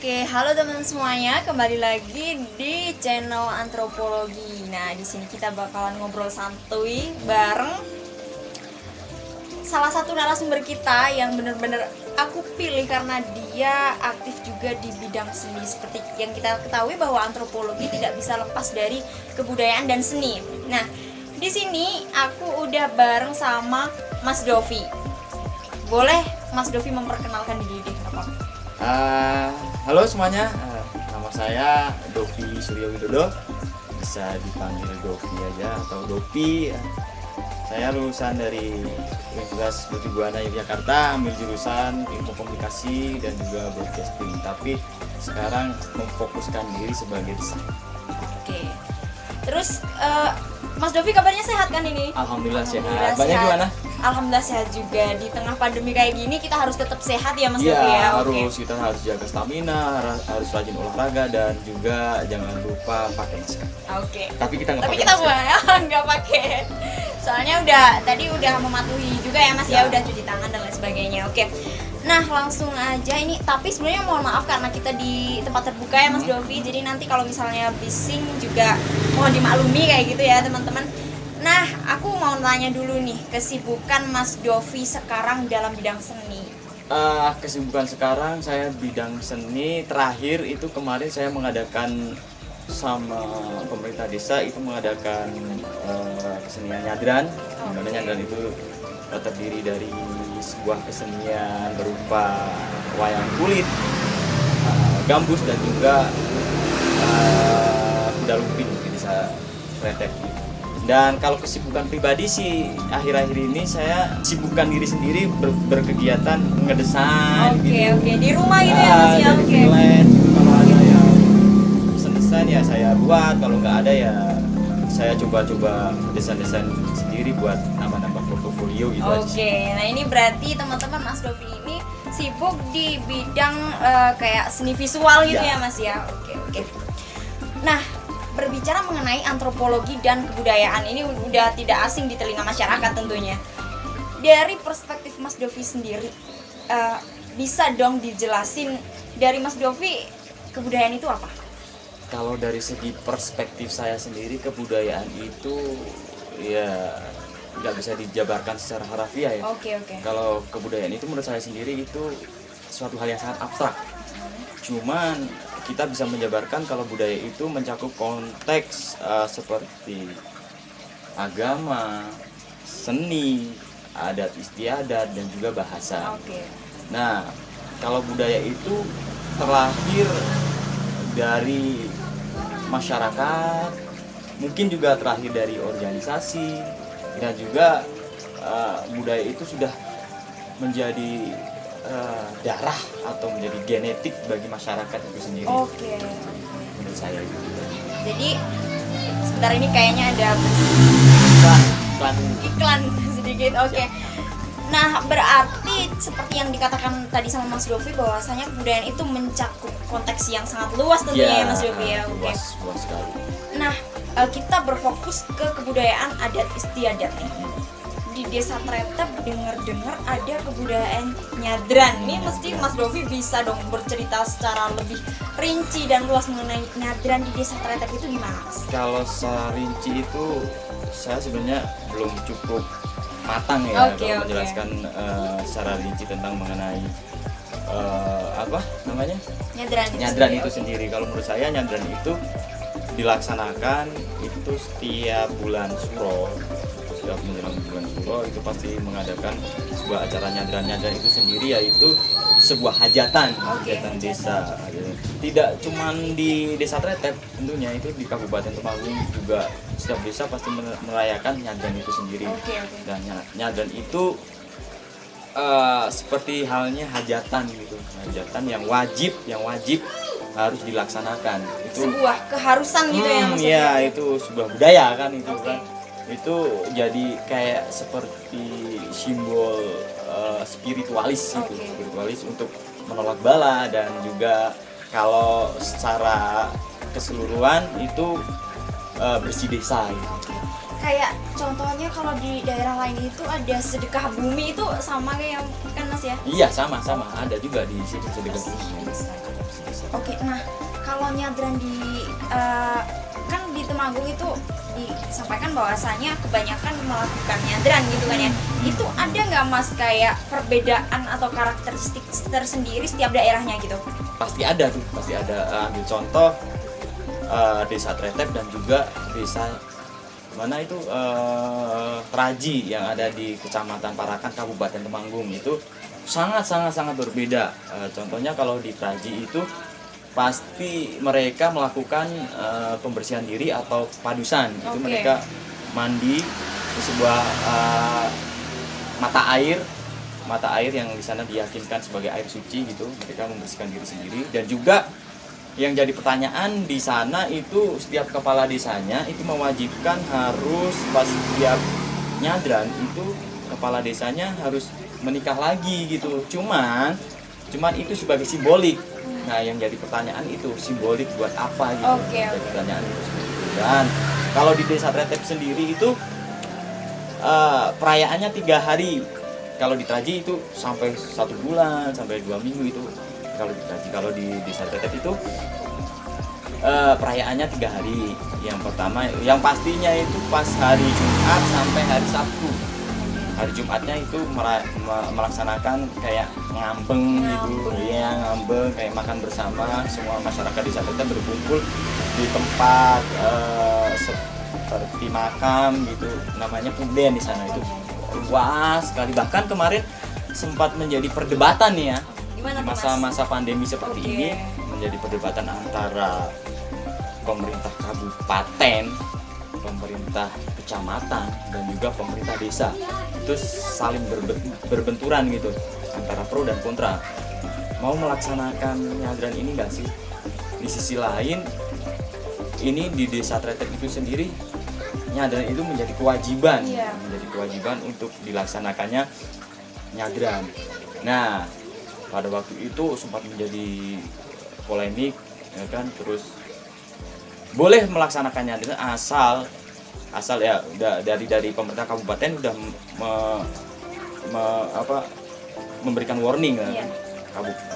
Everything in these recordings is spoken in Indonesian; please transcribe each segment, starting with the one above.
Oke, halo teman semuanya, kembali lagi di channel Antropologi. Nah, di sini kita bakalan ngobrol santuy bareng salah satu narasumber kita yang bener-bener aku pilih karena dia aktif juga di bidang seni. Seperti yang kita ketahui bahwa antropologi tidak bisa lepas dari kebudayaan dan seni. Nah, di sini aku udah bareng sama Mas Dovi. Boleh Mas Dovi memperkenalkan diri deh, apa? Halo semuanya, nama saya Dovi Suryo Widodo, bisa dipanggil Dovi aja atau Dopi. Saya lulusan dari Universitas Mercubuana Yogyakarta, ambil jurusan ilmu komunikasi dan juga broadcasting, tapi sekarang memfokuskan diri sebagai desainer. Oke. Terus Mas Dovi kabarnya sehat kan ini? Alhamdulillah sehat. Banyak gimana? Alhamdulillah sehat juga. Di tengah pandemi kayak gini kita harus tetap sehat ya Mas Iya, Dovi ya. harus. Kita harus jaga stamina, harus rajin olahraga dan juga jangan lupa pakai masker. Oke. Tapi kita nggak Tapi pakai kita masker. nggak pakai. Soalnya tadi udah mematuhi juga ya Mas ya, udah cuci tangan dan lain sebagainya. Oke. Nah, langsung aja ini, tapi sebenarnya mohon maaf karena kita di tempat terbuka ya Mas Dovi. Jadi nanti kalau misalnya bising juga mohon dimaklumi kayak gitu ya, teman-teman. Nah, aku mau nanya dulu nih, kesibukan Mas Dovi sekarang dalam bidang seni. Kesibukan sekarang saya bidang seni. Terakhir itu kemarin saya mengadakan sama pemerintah desa itu mengadakan kesenian nyadran. Di mana nyadran itu terdiri dari sebuah kesenian berupa wayang kulit, gambus dan juga kuda lumping di desa Kretek. Dan kalau kesibukan pribadi sih akhir-akhir ini saya sibukkan diri sendiri berkegiatan ngedesain. Oke, di rumah gitu ya Mas ya. Jadi Oke. freelance, kalau ada yang desain ya saya buat, kalau nggak ada ya saya coba-coba desain-desain sendiri buat nambah-nambah portofolio gitu aja. Oke, nah ini berarti teman-teman Mas Dovi ini sibuk di bidang kayak seni visual gitu ya Mas ya. Oke. Nah, berbicara mengenai antropologi dan kebudayaan ini udah tidak asing di telinga masyarakat tentunya. Dari perspektif Mas Dovi sendiri, bisa dong dijelasin dari Mas Dovi kebudayaan itu apa? Kalau dari segi perspektif saya sendiri, kebudayaan itu ya nggak bisa dijabarkan secara harafiah ya. Oke. Kalau kebudayaan itu menurut saya sendiri itu suatu hal yang sangat abstrak. Cuman kita bisa menjabarkan kalau budaya itu mencakup konteks seperti agama, seni, adat istiadat dan juga bahasa. Oke. Nah, kalau budaya itu terlahir dari masyarakat, mungkin juga terlahir dari organisasi, dan juga budaya itu sudah menjadi darah atau menjadi genetik bagi masyarakat itu sendiri. Oke. Menurut saya gitu. Jadi sebentar ini kayaknya ada iklan sedikit. Oke. Nah, berarti seperti yang dikatakan tadi sama Mas Dovi bahwasanya kebudayaan itu mencakup konteks yang sangat luas tentunya ya Mas Dovi ya. Oke. Luas sekali. Nah, kita berfokus ke kebudayaan adat istiadat nih. Di Desa Tretep dengar ada kebudayaan nyadran. Ini mesti Mas Dovi bisa dong bercerita secara lebih rinci dan luas mengenai nyadran di Desa Tretep itu gimana Mas? Kalau secara rinci itu saya sebenarnya belum cukup matang ya kalau menjelaskan secara rinci tentang mengenai apa namanya nyadran itu sendiri. Kalau menurut saya nyadran itu dilaksanakan itu setiap bulan Suro. Setiap menjelang bulan Suro itu pasti mengadakan sebuah acara nyadran itu sendiri, yaitu sebuah hajatan desa. Tidak cuman di Desa Tretep, tentunya itu di Kabupaten Temanggung juga setiap desa pasti merayakan nyadran itu sendiri. Dan nyadran itu seperti halnya hajatan gitu, hajatan yang wajib harus dilaksanakan. Itu sebuah keharusan gitu ya Mas? Iya, itu sebuah budaya kan itu kan. Itu jadi kayak seperti simbol spiritualis gitu, spiritualis untuk menolak bala, dan juga kalau secara keseluruhan itu bersih desa gitu. kayak contohnya kalau di daerah lain itu ada sedekah bumi itu sama kayak kan Mas ya? Iya, sama ada juga di situ sedekah bumi. Oke, nah kalau nyadran di kan di Temanggung itu disampaikan bahwasanya kebanyakan melakukan nyadran gitu kan ya. Itu ada nggak Mas kayak perbedaan atau karakteristik tersendiri setiap daerahnya gitu? Pasti ada tuh, pasti ada. Ambil contoh desa Tretep dan juga desa mana itu Raji yang ada di Kecamatan Parakan Kabupaten Temanggung itu sangat berbeda. Contohnya kalau di Raji itu pasti mereka melakukan pembersihan diri atau padusan. Itu mereka mandi di sebuah mata air yang di sana diyakinkan sebagai air suci gitu. Mereka membersihkan diri sendiri. Dan juga yang jadi pertanyaan di sana itu setiap kepala desanya itu mewajibkan harus pas setiap nyadran itu kepala desanya harus menikah lagi gitu. Cuman itu sebagai simbolik. Nah, yang jadi pertanyaan itu simbolik buat apa gitu. Jadi pertanyaan itu. Dan kalau di Desa Tretep sendiri itu perayaannya 3 hari. Kalau di Traji itu sampai 1 bulan, sampai 2 minggu itu. Kalau di Desa Tretep itu perayaannya 3 hari. Yang pertama, yang pastinya itu pas hari Jumat sampai hari Sabtu. Hari Jumatnya itu melaksanakan kayak ngambeng gitu, ya ngambeng kayak makan bersama. Semua masyarakat Desa Tretep berkumpul di tempat seperti makam gitu, namanya punden di sana. Itu luas sekali. Bahkan kemarin sempat menjadi perdebatan nih ya. Di masa-masa pandemi seperti ini menjadi perdebatan antara pemerintah kabupaten, pemerintah kecamatan, dan juga pemerintah desa. Itu saling berbenturan gitu antara pro dan kontra. Mau melaksanakan nyadran ini nggak sih? Di sisi lain, ini di Desa Tretep itu sendiri nyadran itu menjadi kewajiban, menjadi kewajiban untuk dilaksanakannya nyadran. Nah, pada waktu itu sempat menjadi polemik, ya kan, terus boleh melaksanakan nyadran asal ya udah dari pemerintah kabupaten udah memberikan warning kan.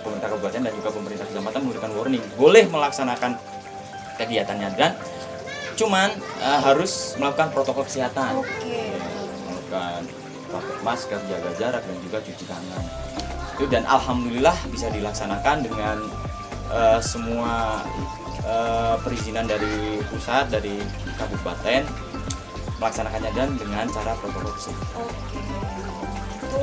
Pemerintah kabupaten dan juga pemerintah kecamatan memberikan warning boleh melaksanakan kegiatan nyadran, cuman harus melakukan protokol kesehatan. Melakukan pakai masker, jaga jarak, dan juga cuci tangan. Itu, dan alhamdulillah bisa dilaksanakan dengan semua perizinan dari pusat, dari kabupaten, melaksanakannya dan dengan cara protokol kesehatan. Itu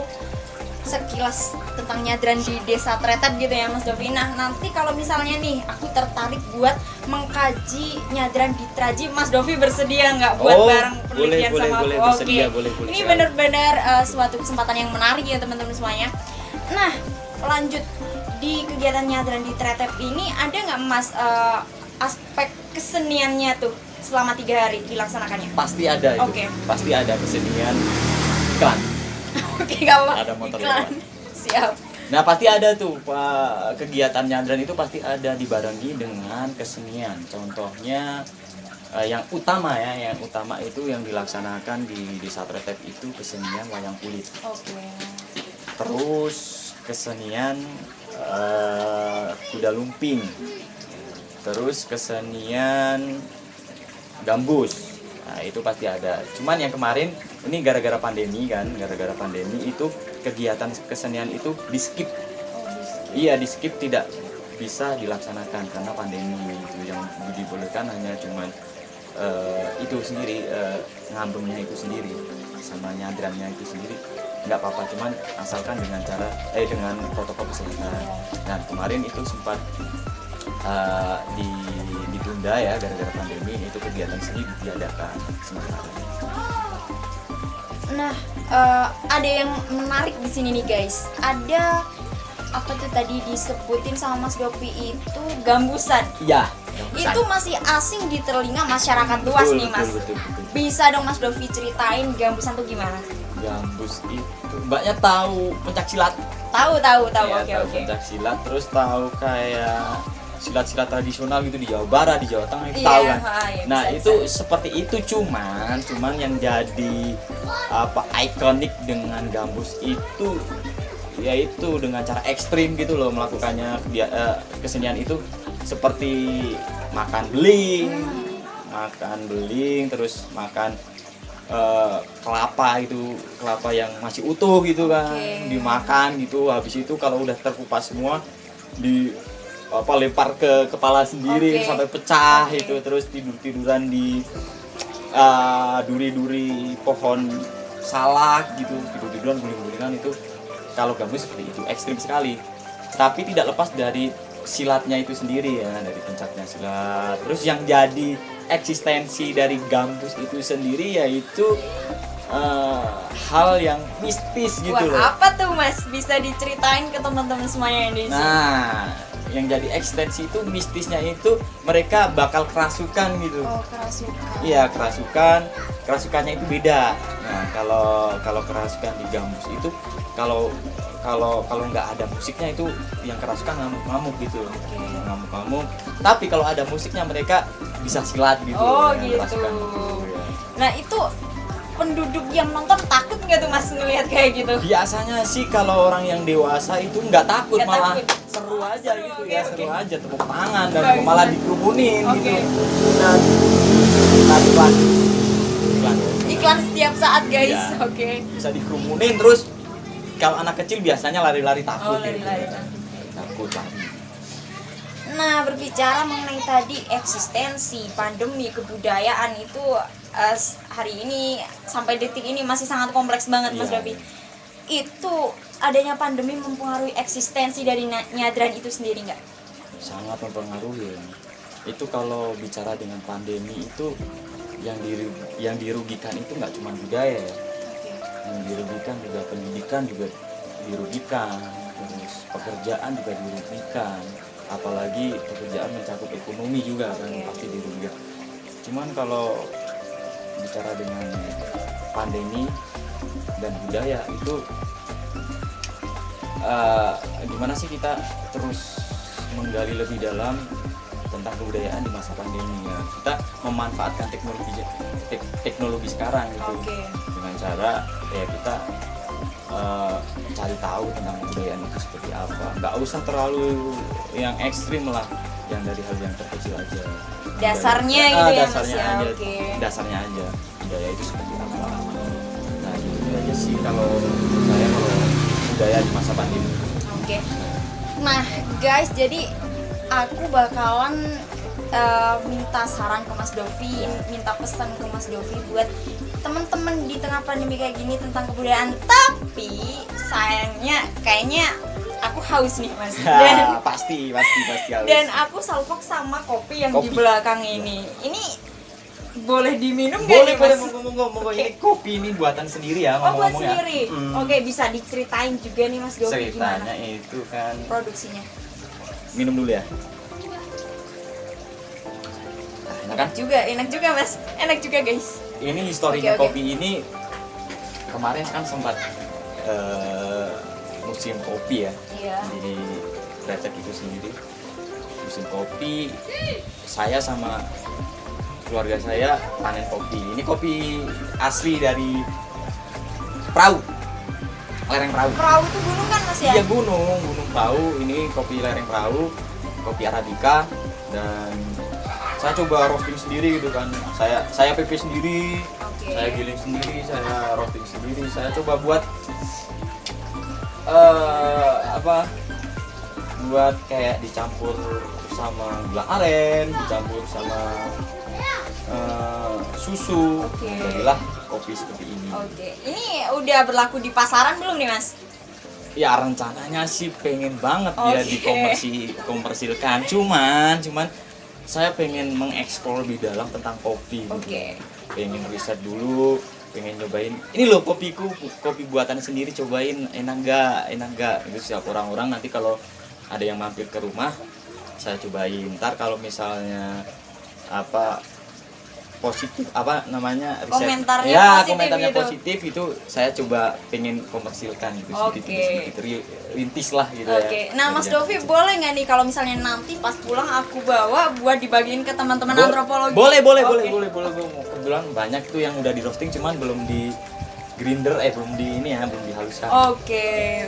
sekilas tentang nyadran di Desa Tretep gitu ya Mas Dovi. Nah, nanti kalau misalnya nih aku tertarik buat mengkaji nyadran di Traji, Mas Dovi bersedia nggak buat bareng penelitian sama aku? Boleh. Ini benar-benar suatu kesempatan yang menarik ya teman-teman semuanya. Nah, lanjut di kegiatan nyadran di Tretep ini ada nggak Mas aspek keseniannya tuh selama 3 hari dilaksanakannya? Pasti ada itu. Pasti ada kesenian iklan. Kalau ada motor iklan. Siap. Nah, pasti ada tuh kegiatan nyadran itu pasti ada dibarengi dengan kesenian. Contohnya yang utama itu yang dilaksanakan di Desa Tretep itu kesenian wayang kulit. Terus kesenian kuda lumping. Terus kesenian gambus. Nah, itu pasti ada. Cuman yang kemarin ini gara-gara pandemi itu kegiatan kesenian itu di-skip. Iya, di-skip, tidak bisa dilaksanakan karena pandemi itu. Yang dibolehkan hanya cuman itu sendiri, ngambengnya itu sendiri sama nyadrannya itu sendiri. Nggak apa-apa, cuman asalkan dengan dengan protokol kesehatan. Dan kemarin itu sempat ditunda ya gara-gara pandemi, itu kegiatan seni ditiadakan sementara. Nah, ada yang menarik di sini nih guys. Ada apa tuh tadi disebutin sama Mas Dovi itu gambusan. Iya. Itu masih asing di telinga masyarakat luas nih Mas. Betul. Bisa dong Mas Dovi ceritain gambusan tuh gimana? Gambus itu mbaknya tahu pencak silat? Tahu. Ya, Oke. Pencak silat, terus tahu kayak silat-silat tradisional gitu di Jawa Barat, di Jawa Tengah itu Iya, tahu kan. iya, Nah bisa, itu bisa. seperti itu, cuman yang jadi apa ikonik dengan Gambus itu yaitu dengan cara ekstrim gitu loh melakukannya kesenian itu, seperti makan beling, terus makan kelapa yang masih utuh gitu kan, dimakan gitu. Habis itu kalau udah terkupas semua lempar ke kepala sendiri sampai pecah itu, terus tiduran di duri-duri pohon salak gitu, tiduran guling-gulingan itu. Kalau Gambus seperti itu, ekstrim sekali, tapi tidak lepas dari silatnya itu sendiri ya, dari pencaknya silat. Terus yang jadi eksistensi dari Gambus itu sendiri yaitu hal yang mistis gitu loh. Apa tuh Mas? Bisa diceritain ke teman-teman semuanya yang di sini? Nah, yang jadi eksistensi itu mistisnya itu mereka bakal kerasukan gitu. Oh, kerasukan. Iya, kerasukannya itu beda. Nah, kalau kerasukan di Gambus itu kalau nggak ada musiknya itu yang kerasukan ngamuk-ngamuk gitu. Ngamuk-ngamuk. Tapi kalau ada musiknya mereka bisa silat gitu. Oh, yang gitu. kerasukan gitu, ya. Nah, itu penduduk yang nonton takut nggak tuh Mas ngelihat kayak gitu? Biasanya sih kalau orang yang dewasa itu nggak takut, Nggak malah takut. seru aja gitu ya, Oke. seru aja, tepuk tangan dan Bagus, malah bagus. dikerumunin Oke. gitu. Nah, iklan. Iklan setiap saat guys. Iya. Oke. Bisa dikerumunin, terus kalau anak kecil biasanya lari-lari takut. Oh, lari-lari gitu. takut. Takut lari. Nah, berbicara mengenai tadi eksistensi, pandemi, kebudayaan itu hari ini sampai detik ini masih sangat kompleks banget Mas Iya. Davi. Itu adanya pandemi mempengaruhi eksistensi dari nyadran itu sendiri nggak? Sangat mempengaruhi ya. Itu kalau bicara dengan pandemi itu yang dirugikan itu nggak cuma budaya ya. Yang dirugikan juga pendidikan juga dirugikan, terus pekerjaan juga dirugikan, apalagi pekerjaan mencakup ekonomi juga kan pasti dirugikan. Cuman kalau bicara dengan pandemi dan budaya itu gimana sih kita terus menggali lebih dalam tentang kebudayaan di masa pandemi ya. Kita memanfaatkan teknologi sekarang gitu. Dengan cara ya kita cari tahu tentang kebudayaan itu seperti apa. Nggak usah terlalu yang ekstrim lah, yang dari hal yang terkecil aja. Dasarnya gitu ya Mas dasarnya ya. aja, Oke. dasarnya aja budaya itu seperti apa. Nah gitu aja sih kalau saya budaya di masa pandemi. Oke. Nah, guys, jadi aku bakalan minta saran ke Mas Dovi, minta pesan ke Mas Dovi buat teman-teman di tengah pandemi kayak gini tentang kebudayaan. Tapi sayangnya kayaknya aku haus nih Mas. Dan pasti harus. dan aku salpok sama kopi yang di Kopi. belakang ini. Ini boleh diminum nggak boleh nih Mas? monggo. Oke. Ini kopi ini buatan sendiri ya, Oh, buat ngomong-ngomong ya. sendiri. Oke, bisa diceritain juga nih Mas Dovi Ceritanya gimana itu kan, produksinya. minum dulu ya. Nah, kan Enak juga Mas. Enak juga guys. ini historinya Oke. kopi ini kemarin kan sempat musim kopi ya. Iya. Di Kretek itu sendiri musim kopi, saya sama keluarga saya panen kopi. Ini kopi asli dari Perahu, lereng Perahu. Perahu itu gunung kan Mas ya? Iya, gunung Perahu. Ini kopi lereng Perahu, kopi Arabica, dan saya coba roasting sendiri gitu kan. Saya PP sendiri, Oke. saya giling sendiri, saya roasting sendiri. Saya coba buat buat kayak dicampur sama gula aren, dicampur sama susu. Oke. Jadilah kopi seperti ini. Oke. Ini udah berlaku di pasaran belum nih Mas? Ya rencananya sih pengen banget dia Oke. dikomersilkan. Cuman saya pengen mengeksplor lebih dalam tentang kopi. Oke. Pengen riset dulu, pengen nyobain. Ini loh kopiku, kopi buatan sendiri, cobain enak nggak. Itu siap orang-orang nanti kalau ada yang mampir ke rumah saya cobain. Ntar kalau misalnya positif apa namanya Komentarnya ya positif komentarnya gitu. positif itu saya coba pengen komersilkan gitu Oke. sedikit rintis lah gitu Oke, ya. nah Mas Jadi Dovi boleh nggak nih kalau misalnya nanti pas pulang aku bawa buat dibagiin ke teman-teman antropologi? boleh Oke. kebetulan banyak tuh yang udah di roasting cuman belum di grinder belum di ini ya belum dihaluskan. Oke,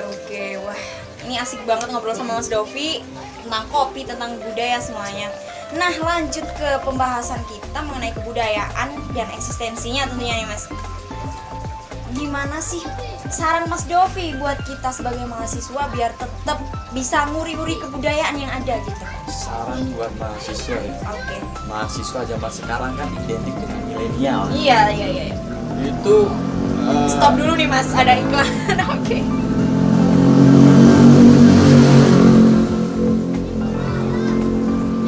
wah ini asik banget ngobrol sama Mas Dovi tentang kopi, tentang budaya semuanya. Nah lanjut ke pembahasan kita mengenai kebudayaan dan eksistensinya tentunya nih Mas. Gimana sih saran Mas Dovi buat kita sebagai mahasiswa biar tetap bisa nguri-nguri kebudayaan yang ada gitu? Saran buat mahasiswa ya. Oke. Mahasiswa zaman sekarang kan identik dengan milenial. Iya. Itu Stop dulu nih Mas, ada iklan. Oke.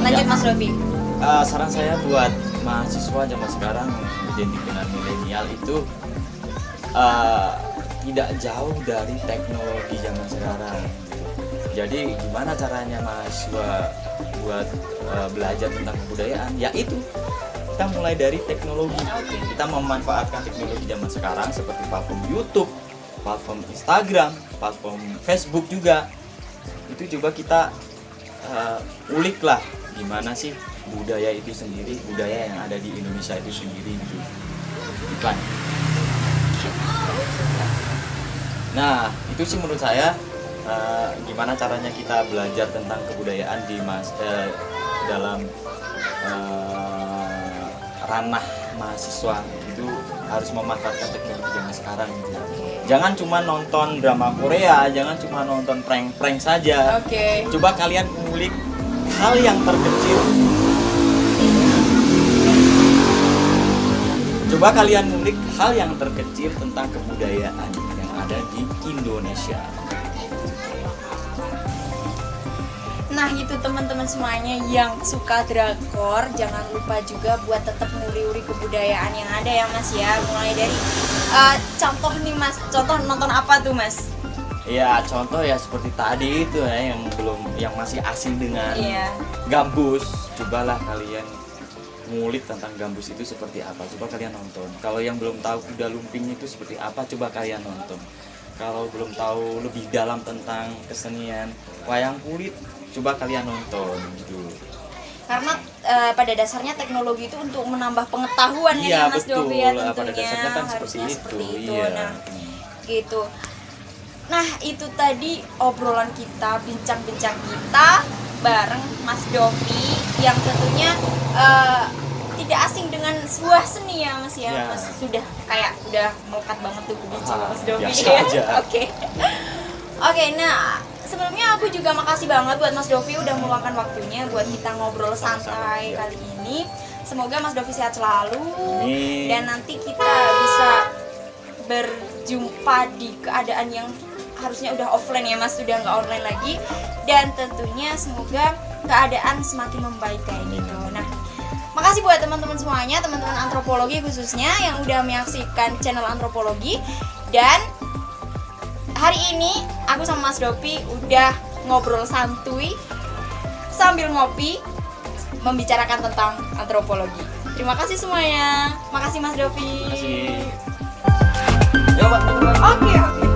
Lanjut Ya. Mas Dovi. Saran saya buat mahasiswa zaman sekarang identik dengan milenial itu tidak jauh dari teknologi zaman sekarang. Jadi gimana caranya mahasiswa buat belajar tentang kebudayaan? Yaitu kita mulai dari teknologi. Oke. Kita memanfaatkan teknologi zaman sekarang seperti platform YouTube, platform Instagram, platform Facebook juga. Itu coba kita ulik lah gimana sih budaya itu sendiri, budaya yang ada di Indonesia itu sendiri gitu. Bukan. Nah, itu sih menurut saya gimana caranya kita belajar tentang kebudayaan di dalam ranah mahasiswa itu harus memanfaatkan teknologi zaman sekarang gitu. Jangan cuma nonton drama Korea, jangan cuma nonton prank-prank saja. Oke. Coba kalian mengulik hal yang terkecil. Coba kalian mengulik hal yang terkecil tentang kebudayaan yang ada di Indonesia. Nah itu teman-teman semuanya yang suka drakor, jangan lupa juga buat tetap nguri-uri kebudayaan yang ada ya Mas ya. Mulai dari contoh nih Mas, contoh nonton apa tuh Mas? Ya contoh ya seperti tadi itu ya yang masih asing dengan Iya. gambus. Cobalah kalian ngulik tentang gambus itu seperti apa. Coba kalian nonton. Kalau yang belum tahu kuda lumping itu seperti apa, coba kalian nonton. Kalau belum tahu lebih dalam tentang kesenian wayang kulit, coba kalian nonton gitu. Karena pada dasarnya teknologi itu untuk menambah pengetahuan Iya ya Mas betul. Dovi ya tentunya. Pada dasarnya kan Harusnya seperti itu. Iya. Nah, gitu. Nah, itu tadi obrolan kita, bincang-bincang kita bareng Mas Dovi yang tentunya tidak asing dengan sebuah seni ya Mas ya. Ya. Mas sudah kayak udah melekat banget tuh di jiwa Mas Dovi biasa ya. aja. Oke. Oke, nah sebelumnya aku juga makasih banget buat Mas Dovi udah meluangkan waktunya buat kita ngobrol santai Sama-sama, ya. kali ini. Semoga Mas Dovi sehat selalu. Amin. Dan nanti kita bisa berjumpa di keadaan yang harusnya udah offline ya Mas, sudah nggak online lagi. Dan tentunya semoga keadaan semakin membaik kayak gitu. Nah, makasih buat teman-teman semuanya, teman-teman antropologi khususnya yang udah menyaksikan channel antropologi. Dan hari ini aku sama Mas Dovi udah ngobrol santuy sambil ngopi membicarakan tentang antropologi. Terima kasih semuanya. Makasih Mas Dovi. Terima kasih. Ya, Pak. Oke.